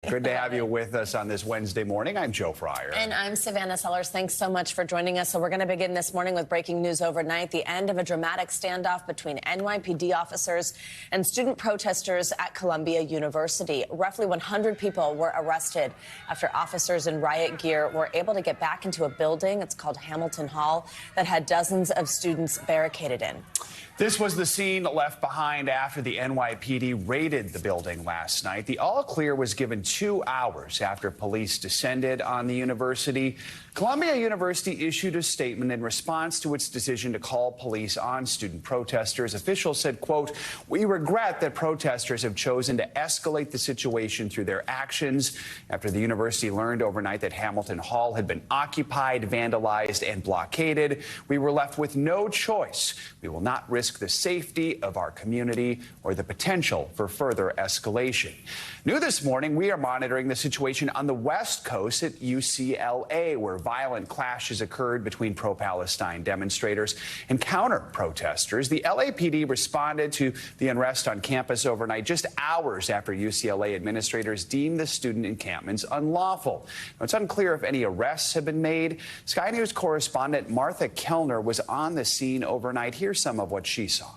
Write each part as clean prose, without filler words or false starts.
Good to have you with us on this Wednesday morning. I'm Joe Fryer. And I'm Savannah Sellers. Thanks so much for joining us. So we're going to begin this morning with breaking news overnight, the end of a dramatic standoff between NYPD officers and student protesters at Columbia University. Roughly 100 people were arrested after officers in riot gear were able to get back into a building, it's called Hamilton Hall, that had dozens of students barricaded in. This was the scene left behind after the NYPD raided the building last night. The all-clear was given 2 hours after police descended on the university. Columbia University issued a statement in response to its decision to call police on student protesters. Officials said, quote, "We regret that protesters have chosen to escalate the situation through their actions after the university learned overnight that Hamilton Hall had been occupied, vandalized, and blockaded. We were left with no choice. We will not risk the safety of our community or the potential for further escalation." New this morning, we are monitoring the situation on the West Coast at UCLA, where violent clashes occurred between pro-Palestine demonstrators and counter-protesters. The LAPD responded to the unrest on campus overnight, just hours after UCLA administrators deemed the student encampments unlawful. Now, it's unclear if any arrests have been made. Sky News correspondent Martha Kellner was on the scene overnight. Here's some of what she saw.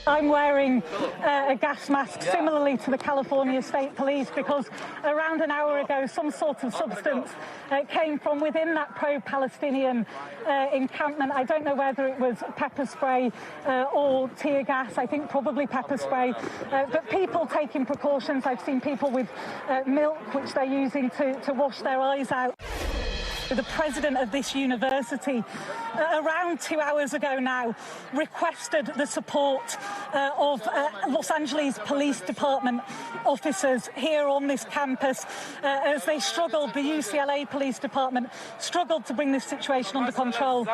I'm wearing a gas mask similarly to the California State Police because around an hour ago some sort of substance came from within that pro-Palestinian encampment. I don't know whether it was pepper spray or tear gas. I think probably pepper spray. But people taking precautions. I've seen people with milk which they're using to wash their eyes out. The president of this university, around 2 hours ago now, requested the support of Los Angeles Police Department officers here on this campus as they struggled, the UCLA Police Department struggled to bring this situation under control.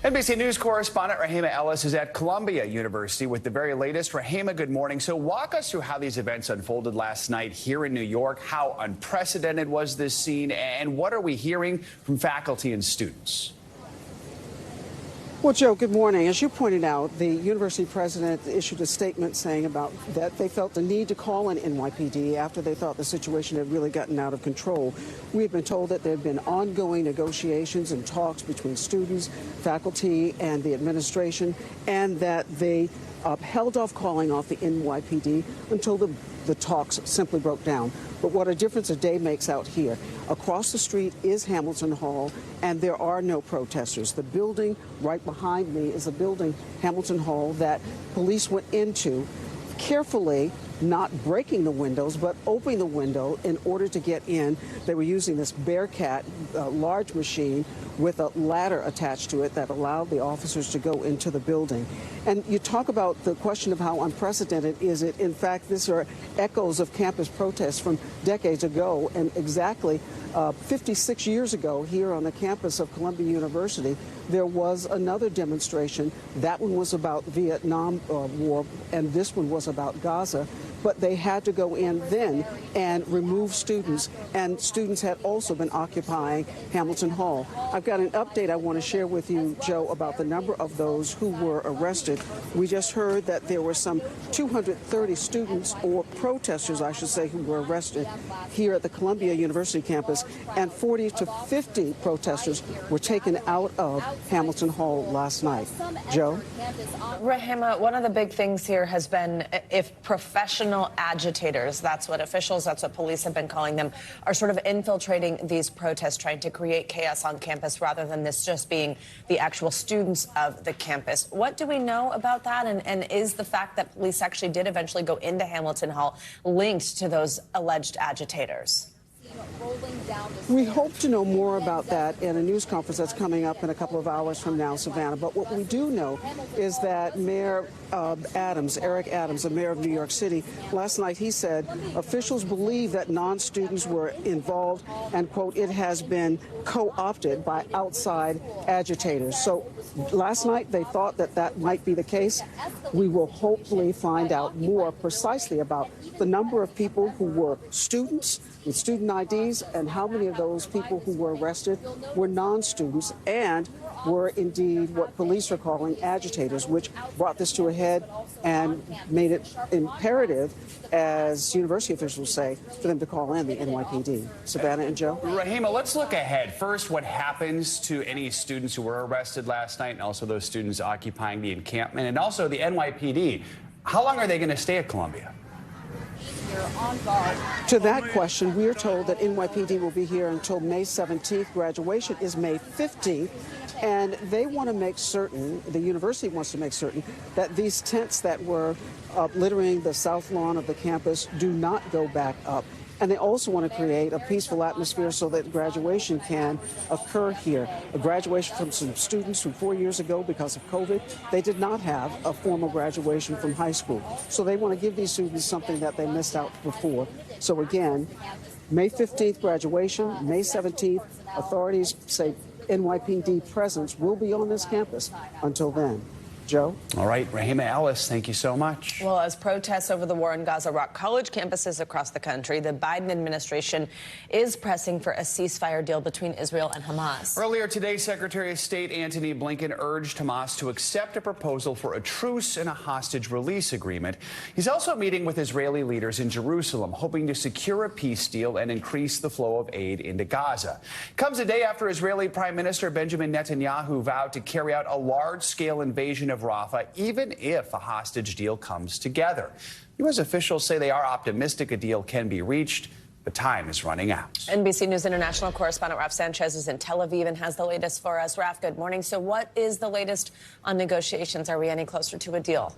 NBC News correspondent Rahima Ellis is at Columbia University with the very latest. Rahima, good morning. So walk us through how these events unfolded last night here in New York. How unprecedented was this scene, and what are we hearing from faculty and students? Well, Joe, good morning. As you pointed out, the university president issued a statement saying about that they felt the need to call in NYPD after they thought the situation had really gotten out of control. We have been told that there have been ongoing negotiations and talks between students, faculty, and the administration, and that they held off calling off the NYPD until the talks simply broke down. But what a difference a day makes out here. Across the street is Hamilton Hall, and there are no protesters. The building right behind me is a building, Hamilton Hall, that police went into carefully, not breaking the windows, but opening the window in order to get in. They were using this Bearcat large machine with a ladder attached to it that allowed the officers to go into the building. And you talk about the question of how unprecedented is it. In fact, these are echoes of campus protests from decades ago, and exactly 56 years ago here on the campus of Columbia University, there was another demonstration. That one was about Vietnam War, and this one was about Gaza. But they had to go in then and remove students, and students had also been occupying Hamilton Hall. I've got an update I want to share with you, Joe, about the number of those who were arrested. We just heard that there were some 230 students, or protesters, I should say, who were arrested here at the Columbia University campus, and 40 to 50 protesters were taken out of Hamilton Hall last night. Joe? Rahima, one of the big things here has been if professional agitators, that's what officials, that's what police have been calling them, are sort of infiltrating these protests, trying to create chaos on campus rather than this just being the actual students of the campus. What do we know about that? And is the fact that police actually did eventually go into Hamilton Hall linked to those alleged agitators? We hope to know more about that in a news conference that's coming up in a couple of hours from now, Savannah. But what we do know is that Mayor Eric Adams, the mayor of New York City, last night he said officials believe that non-students were involved and, quote, it has been co-opted by outside agitators. So last night they thought that that might be the case. We will hopefully find out more precisely about the number of people who were students with student IDs and how many of those people who were arrested were non-students and were indeed what police are calling agitators, which brought this to a head ahead and made it imperative, as university officials say, for them to call in the NYPD. Savannah and Joe? Rahima, let's look ahead. First, what happens to any students who were arrested last night, and also those students occupying the encampment, and also the NYPD. How long are they going to stay at Columbia? To that question, we are told that NYPD will be here until May 17th. Graduation is May 15th. And they want to make certain, the university wants to make certain, that these tents that were littering the south lawn of the campus do not go back up. And they also want to create a peaceful atmosphere so that graduation can occur here. A graduation from some students who 4 years ago, because of COVID, they did not have a formal graduation from high school. So they want to give these students something that they missed out before. So again, May 15th graduation, May 17th, authorities say NYPD presence will be on this campus until then. Joe? All right, Rahima, Ellis, thank you so much. Well, as protests over the war in Gaza rock college campuses across the country, the Biden administration is pressing for a ceasefire deal between Israel and Hamas. Earlier today, Secretary of State Antony Blinken urged Hamas to accept a proposal for a truce and a hostage release agreement. He's also meeting with Israeli leaders in Jerusalem, hoping to secure a peace deal and increase the flow of aid into Gaza. Comes a day after Israeli Prime Minister Benjamin Netanyahu vowed to carry out a large-scale invasion of Rafah, even if a hostage deal comes together. U.S. officials say they are optimistic a deal can be reached, but time is running out. NBC News International correspondent Raf Sanchez is in Tel Aviv and has the latest for us. Raf, good morning. So what is the latest on negotiations? Are we any closer to a deal?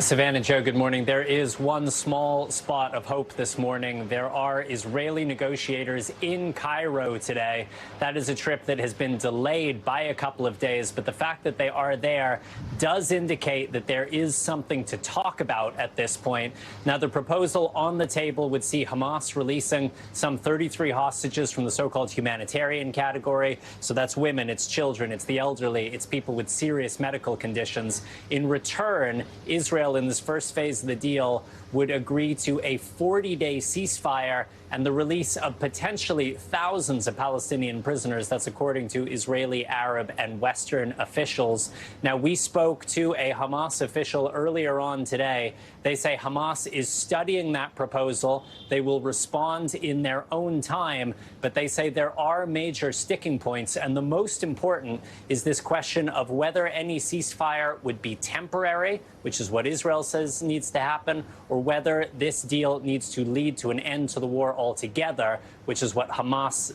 Savannah, Joe, good morning. There is one small spot of hope this morning. There are Israeli negotiators in Cairo today. That is a trip that has been delayed by a couple of days, but the fact that they are there does indicate that there is something to talk about at this point. Now, the proposal on the table would see Hamas releasing some 33 hostages from the so-called humanitarian category. So that's women, it's children, it's the elderly, it's people with serious medical conditions. In return, Israel in this first phase of the deal would agree to a 40-day ceasefire and the release of potentially thousands of Palestinian prisoners. That's according to Israeli, Arab, and Western officials. Now, we spoke to a Hamas official earlier on today. They say Hamas is studying that proposal. They will respond in their own time, but they say there are major sticking points, and the most important is this question of whether any ceasefire would be temporary, which is what Israel says needs to happen, or whether this deal needs to lead to an end to the war altogether, which is what Hamas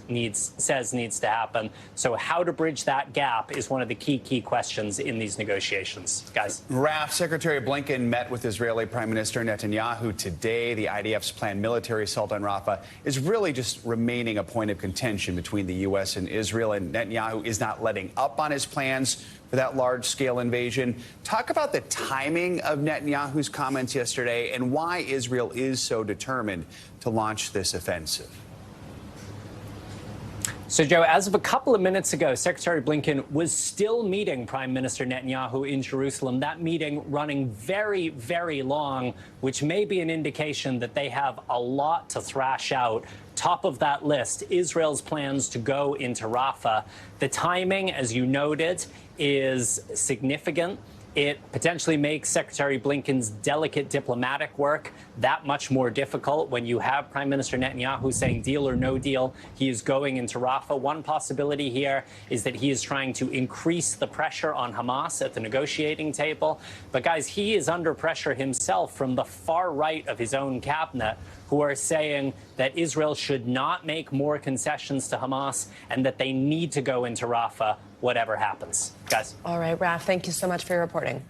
says needs to happen. So how to bridge that gap is one of the key questions in these negotiations. Guys. Raf, Secretary Blinken met with Israeli Prime Minister Netanyahu today. The IDF's planned military assault on Rafah is really just remaining a point of contention between the U.S. and Israel, and Netanyahu is not letting up on his plans for that large-scale invasion. Talk about the timing of Netanyahu's comments yesterday and why Israel is so determined to launch this offensive. So, Joe, as of a couple of minutes ago, Secretary Blinken was still meeting Prime Minister Netanyahu in Jerusalem, that meeting running very, very long, which may be an indication that they have a lot to thrash out. Top of that list, Israel's plans to go into Rafah. The timing, as you noted, is significant. It potentially makes Secretary Blinken's delicate diplomatic work that much more difficult when you have Prime Minister Netanyahu saying deal or no deal, he is going into Rafah. One possibility here is that he is trying to increase the pressure on Hamas at the negotiating table. But, guys, he is under pressure himself from the far right of his own cabinet, who are saying that Israel should not make more concessions to Hamas and that they need to go into Rafah, whatever happens. Guys. All right, Raf, thank you so much for your reporting.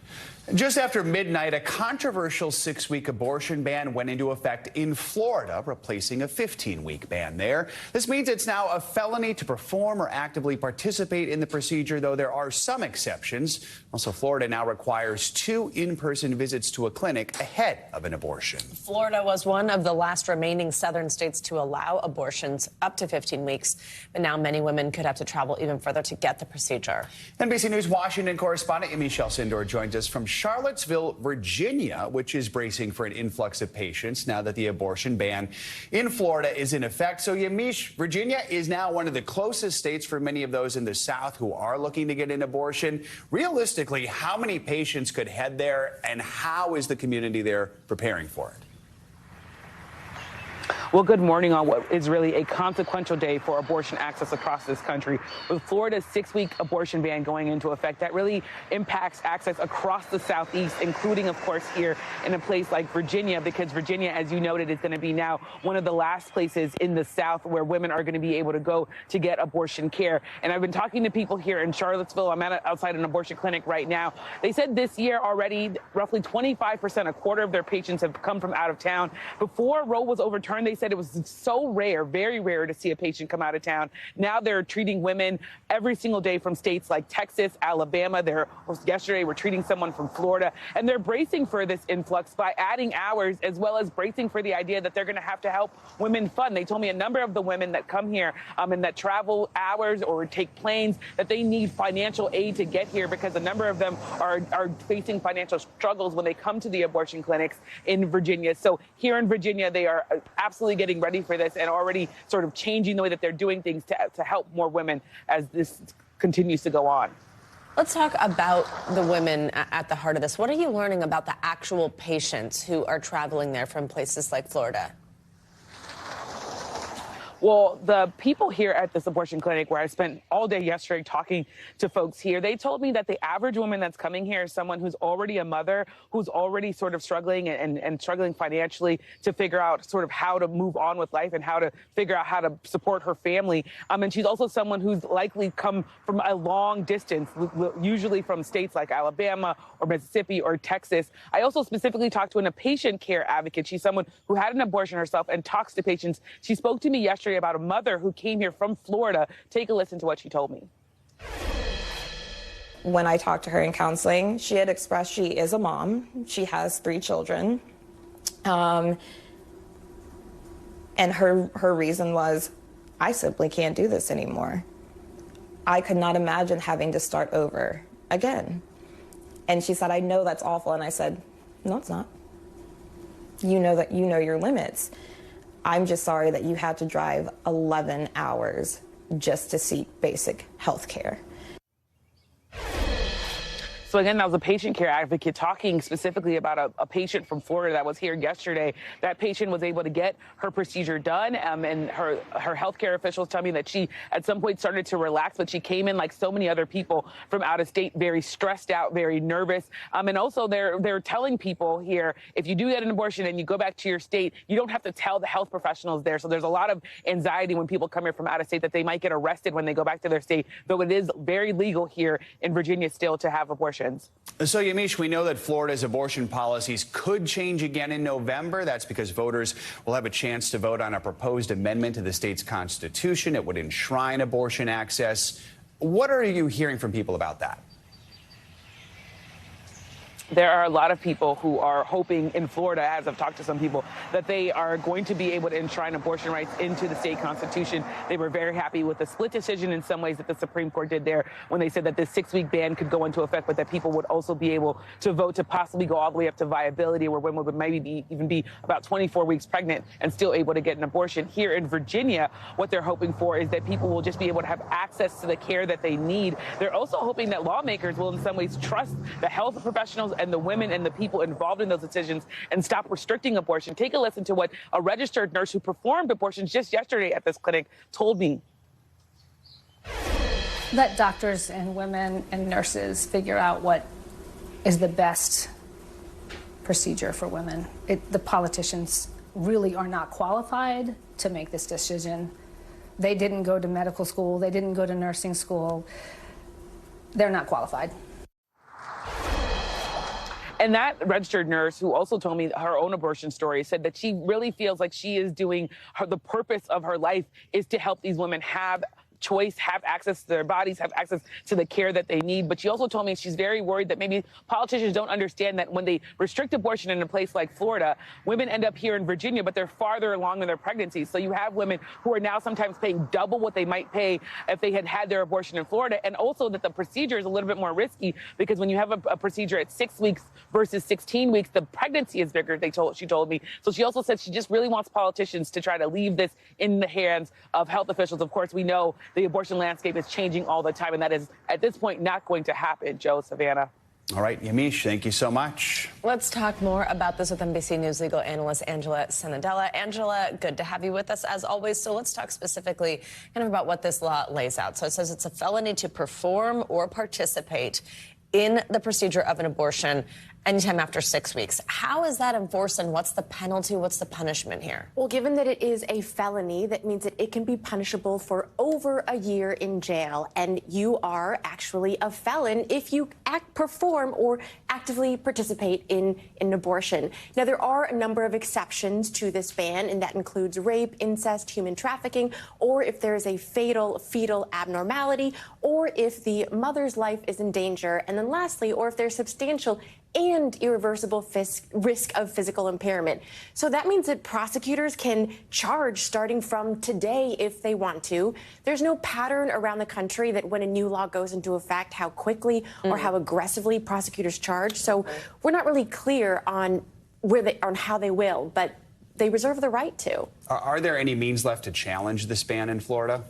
Just after midnight, a controversial 6-week abortion ban went into effect in Florida, replacing a 15-week ban there. This means it's now a felony to perform or actively participate in the procedure, though there are some exceptions. Also, Florida now requires 2 in-person visits to a clinic ahead of an abortion. Florida was one of the last remaining southern states to allow abortions up to 15 weeks. But now many women could have to travel even further to get the procedure. NBC News Washington correspondent Michelle Sindor joins us from Charlottesville, Virginia, which is bracing for an influx of patients now that the abortion ban in Florida is in effect. So, Yamiche, Virginia is now one of the closest states for many of those in the South who are looking to get an abortion. Realistically, how many patients could head there, and how is the community there preparing for it? Well, good morning on what is really a consequential day for abortion access across this country. With Florida's 6-week abortion ban going into effect, that really impacts access across the Southeast, including, of course, here in a place like Virginia, because Virginia, as you noted, is going to be now one of the last places in the South where women are going to be able to go to get abortion care. And I've been talking to people here in Charlottesville. I'm outside an abortion clinic right now. They said this year already, roughly 25%, a quarter of their patients have come from out of town. Before Roe was overturned, they said it was so rare, very rare to see a patient come out of town. Now they're treating women every single day from states like Texas, Alabama. Yesterday were treating someone from Florida, and they're bracing for this influx by adding hours, as well as bracing for the idea that they're going to have to help women fund. They told me a number of the women that come here and that travel hours or take planes, that they need financial aid to get here because a number of them are facing financial struggles when they come to the abortion clinics in Virginia. So here in Virginia, they are absolutely getting ready for this and already sort of changing the way that they're doing things to help more women as this continues to go on. Let's talk about the women at the heart of this. What are you learning about the actual patients who are traveling there from places like Florida? Well, the people here at this abortion clinic where I spent all day yesterday talking to folks here, they told me that the average woman that's coming here is someone who's already a mother, who's already sort of struggling and struggling financially to figure out sort of how to move on with life and how to figure out how to support her family. And she's also someone who's likely come from a long distance, usually from states like Alabama or Mississippi or Texas. I also specifically talked to a patient care advocate. She's someone who had an abortion herself and talks to patients. She spoke to me yesterday about a mother who came here from Florida. Take a listen to what she told me. When I talked to her in counseling, she had expressed she is a mom. She has 3 children. And her reason was, I simply can't do this anymore. I could not imagine having to start over again. And she said, I know that's awful. And I said, no, it's not. You know that you know your limits. I'm just sorry that you had to drive 11 hours just to seek basic health care. So again, that was a patient care advocate talking specifically about a patient from Florida that was here yesterday. That patient was able to get her procedure done, and her healthcare officials tell me that she at some point started to relax, but she came in like so many other people from out of state, very stressed out, very nervous. And also they're telling people here, if you do get an abortion and you go back to your state, you don't have to tell the health professionals there. So there's a lot of anxiety when people come here from out of state that they might get arrested when they go back to their state, though it is very legal here in Virginia still to have abortions. So, Yamiche, we know that Florida's abortion policies could change again in November. That's because voters will have a chance to vote on a proposed amendment to the state's constitution. It would enshrine abortion access. What are you hearing from people about that? There are a lot of people who are hoping in Florida, as I've talked to some people, that they are going to be able to enshrine abortion rights into the state constitution. They were very happy with the split decision in some ways that the Supreme Court did there when they said that this 6-week ban could go into effect, but that people would also be able to vote to possibly go all the way up to viability, where women would maybe even be about 24 weeks pregnant and still able to get an abortion. Here in Virginia, what they're hoping for is that people will just be able to have access to the care that they need. They're also hoping that lawmakers will in some ways trust the health professionals and the women and the people involved in those decisions and stop restricting abortion. Take a listen to what a registered nurse who performed abortions just yesterday at this clinic told me. Let doctors and women and nurses figure out what is the best procedure for women. The politicians really are not qualified to make this decision. They didn't go to medical school. They didn't go to nursing school. They're not qualified. And that registered nurse, who also told me her own abortion story, said that she really feels like she is doing the purpose of her life is to help these women have choice, have access to their bodies, have access to the care that they need. But she also told me she's very worried that maybe politicians don't understand that when they restrict abortion in a place like Florida, women end up here in Virginia, but they're farther along in their pregnancy. So you have women who are now sometimes paying double what they might pay if they had their abortion in Florida. And also that the procedure is a little bit more risky because when you have a procedure at 6 weeks versus 16 weeks, the pregnancy is bigger, she told me. So she also said she just really wants politicians to try to leave this in the hands of health officials. Of course, we know the abortion landscape is changing all the time, and that is, at this point, not going to happen. Joe, Savannah. All right, Yamiche, thank you so much. Let's talk more about this with NBC News legal analyst Angela Sanadella. Angela, good to have you with us as always. So let's talk specifically kind of about what this law lays out. So it says it's a felony to perform or participate in the procedure of an abortion anytime after 6 weeks. How is that enforced, and what's the penalty? What's the punishment here? Well, given that it is a felony, that means that it can be punishable for over a year in jail. And you are actually a felon if you perform or actively participate in an abortion. Now, there are a number of exceptions to this ban, and that includes rape, incest, human trafficking, or if there is a fatal fetal abnormality, or if the mother's life is in danger. And then lastly, or if there's substantial and irreversible risk of physical impairment. So that means that prosecutors can charge starting from today if they want to. There's no pattern around the country that when a new law goes into effect, how quickly or how aggressively prosecutors charge. So we're not really clear on how they will, but they reserve the right to. Are there any means left to challenge this ban in Florida?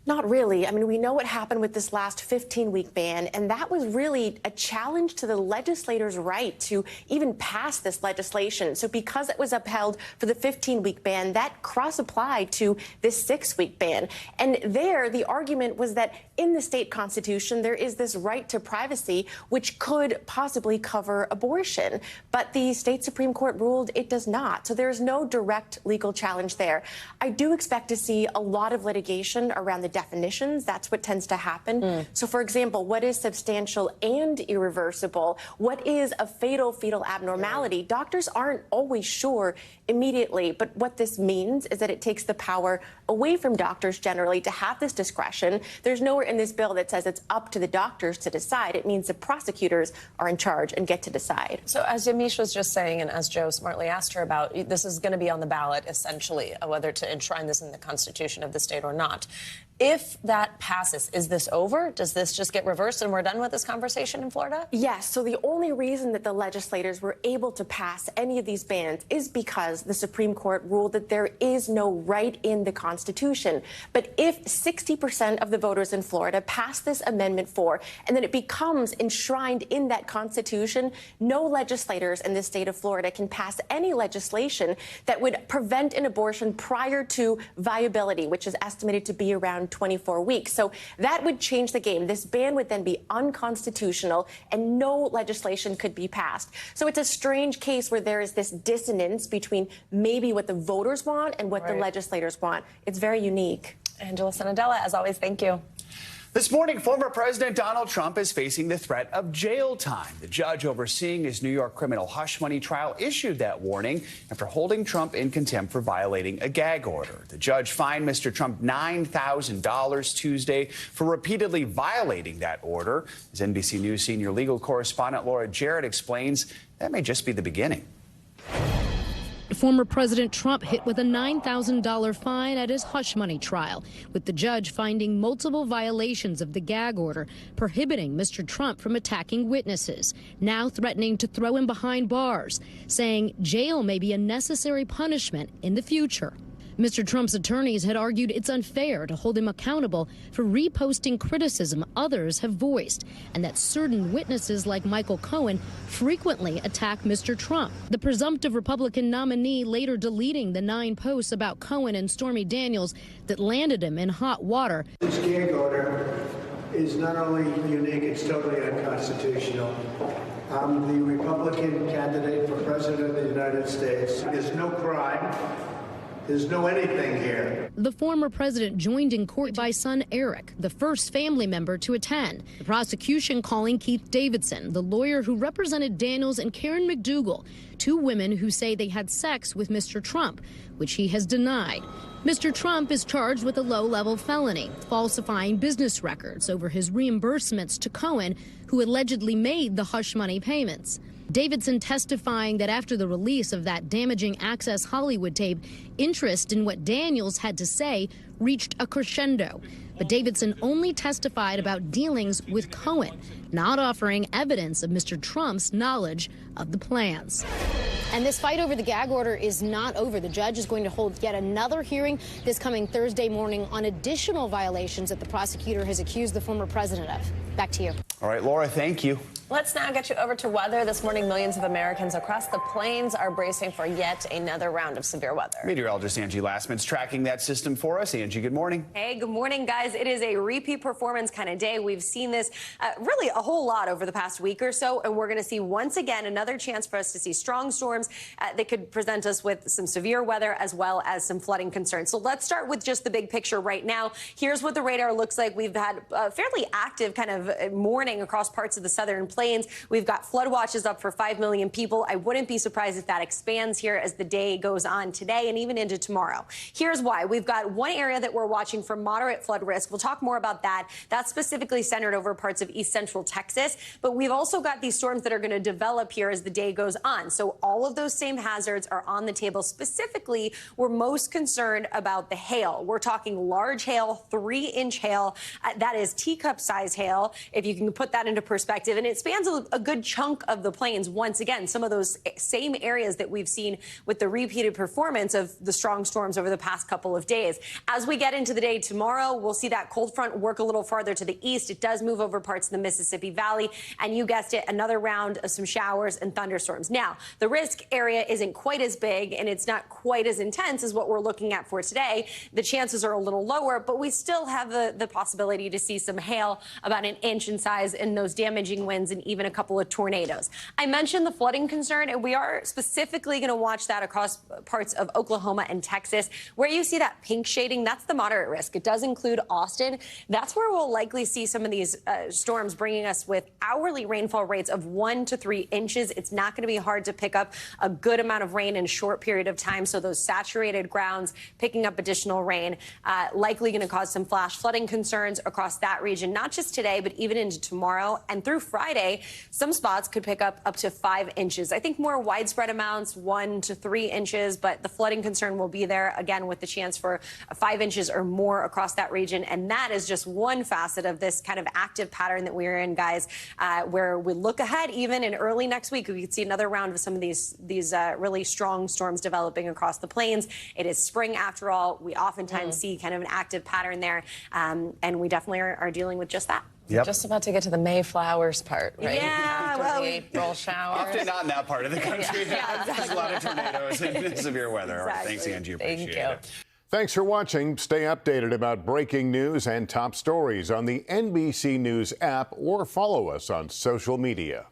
Not really. I mean, we know what happened with this last 15-week ban, and that was really a challenge to the legislators' right to even pass this legislation. So because it was upheld for the 15-week ban, that cross-applied to this 6-week ban. And there, the argument was that in the state constitution, there is this right to privacy, which could possibly cover abortion. But the state Supreme Court ruled it does not. So there's no direct legal challenge there. I do expect to see a lot of litigation around the definitions. That's what tends to happen. So, for example, what is substantial and irreversible? What is a fatal fetal abnormality? Doctors aren't always sure immediately, but what this means is that it takes the power away from doctors generally to have this discretion. There's nowhere in this bill that says it's up to the doctors to decide. It means the prosecutors are in charge and get to decide. So as Yamiche was just saying, and as Joe smartly asked her about, this is going to be on the ballot, essentially, whether to enshrine this in the Constitution of the state or not. If that passes, is this over? Does this just get reversed and we're done with this conversation in Florida? Yes. So the only reason that the legislators were able to pass any of these bans is because the Supreme Court ruled that there is no right in the Constitution. But if 60% of the voters in Florida pass this Amendment 4 and then it becomes enshrined in that Constitution, no legislators in the state of Florida can pass any legislation that would prevent an abortion prior to viability, which is estimated to be around 24 weeks. So that would change the game. This ban would then be unconstitutional and no legislation could be passed. So it's a strange case where there is this dissonance between maybe what the voters want and what the legislators want. It's very unique. Angela Sanadella, as always, thank you. This morning, former President Donald Trump is facing the threat of jail time. The judge overseeing his New York criminal hush money trial issued that warning after holding Trump in contempt for violating a gag order. The judge fined Mr. Trump $9,000 Tuesday for repeatedly violating that order. As NBC News senior legal correspondent Laura Jarrett explains, that may just be the beginning. Former President Trump hit with a $9,000 fine at his hush money trial, with the judge finding multiple violations of the gag order prohibiting Mr. Trump from attacking witnesses, now threatening to throw him behind bars, saying jail may be a necessary punishment in the future. Mr. Trump's attorneys had argued it's unfair to hold him accountable for reposting criticism others have voiced, and that certain witnesses like Michael Cohen frequently attack Mr. Trump. The presumptive Republican nominee later deleting the 9 posts about Cohen and Stormy Daniels that landed him in hot water. This gag order is not only unique, it's totally unconstitutional. I'm the Republican candidate for President of the United States. There's no crime There's no anything here. The former president joined in court by son Eric, the first family member to attend. The prosecution calling Keith Davidson, the lawyer who represented Daniels and Karen McDougal, two women who say they had sex with Mr. Trump, which he has denied. Mr. Trump is charged with a low-level felony, falsifying business records over his reimbursements to Cohen, who allegedly made the hush money payments. Davidson testifying that after the release of that damaging Access Hollywood tape, interest in what Daniels had to say reached a crescendo. But Davidson only testified about dealings with Cohen, not offering evidence of Mr. Trump's knowledge of the plans. And this fight over the gag order is not over. The judge is going to hold yet another hearing this coming Thursday morning on additional violations that the prosecutor has accused the former president of. Back to you. All right, Laura, thank you. Let's now get you over to weather. This morning, millions of Americans across the plains are bracing for yet another round of severe weather. Meteorologist Angie Lastman's tracking that system for us. Angie, good morning. Hey, good morning, guys. It is a repeat performance kind of day. We've seen this really a whole lot over the past week or so, and we're going to see once again another chance for us to see strong storms that could present us with some severe weather as well as some flooding concerns. So let's start with just the big picture right now. Here's what the radar looks like. We've had a fairly active kind of morning across parts of the southern plains. We've got flood watches up for 5 million people. I wouldn't be surprised if that expands here as the day goes on today and even into tomorrow. Here's why. We've got one area that we're watching for moderate flood risk. We'll talk more about that. That's specifically centered over parts of east central Texas. But we've also got these storms that are going to develop here as the day goes on. So all of those same hazards are on the table. Specifically, we're most concerned about the hail. We're talking large hail, 3-inch hail. That is teacup size hail, if you can put that into perspective. And it spans a good chunk of the plains. Once again, some of those same areas that we've seen with the repeated performance of the strong storms over the past couple of days. As we get into the day tomorrow, we'll see that cold front work a little farther to the east. It does move over parts of the Mississippi Valley. And you guessed it, another round of some showers and thunderstorms. Now, the risk area isn't quite as big and it's not quite as intense as what we're looking at for today. The chances are a little lower, but we still have the possibility to see some hail about 1 inch in size and those damaging winds and even a couple of tornadoes. I mentioned the flooding concern, and we are specifically going to watch that across parts of Oklahoma and Texas. Where you see that pink shading, that's the moderate risk. It does include Austin. That's where we'll likely see some of these storms bringing us with hourly rainfall rates of 1 to 3 inches. It's not going to be hard to pick up a good amount of rain in a short period of time. So those saturated grounds picking up additional rain, likely going to cause some flash flooding concerns across that region, not just today, but even into tomorrow and through Friday. Some spots could pick up to 5 inches. I think more widespread amounts, 1 to 3 inches, but the flooding concern will be there again with the chance for 5 inches or more across that region. And that is just one facet of this kind of active pattern that we're in, guys, where we look ahead even in early next week. We could see another round of some of these really strong storms developing across the plains. It is spring after all. We oftentimes see kind of an active pattern there, and we definitely are dealing with just that. Yep. Just about to get to the Mayflowers part, right? Yeah, well, the April showers. Often not in that part of the country. Yeah, exactly. There's a lot of tornadoes and severe weather. All right, thanks, Angie. Appreciate it. Thanks for watching. Stay updated about breaking news and top stories on the NBC News app or follow us on social media.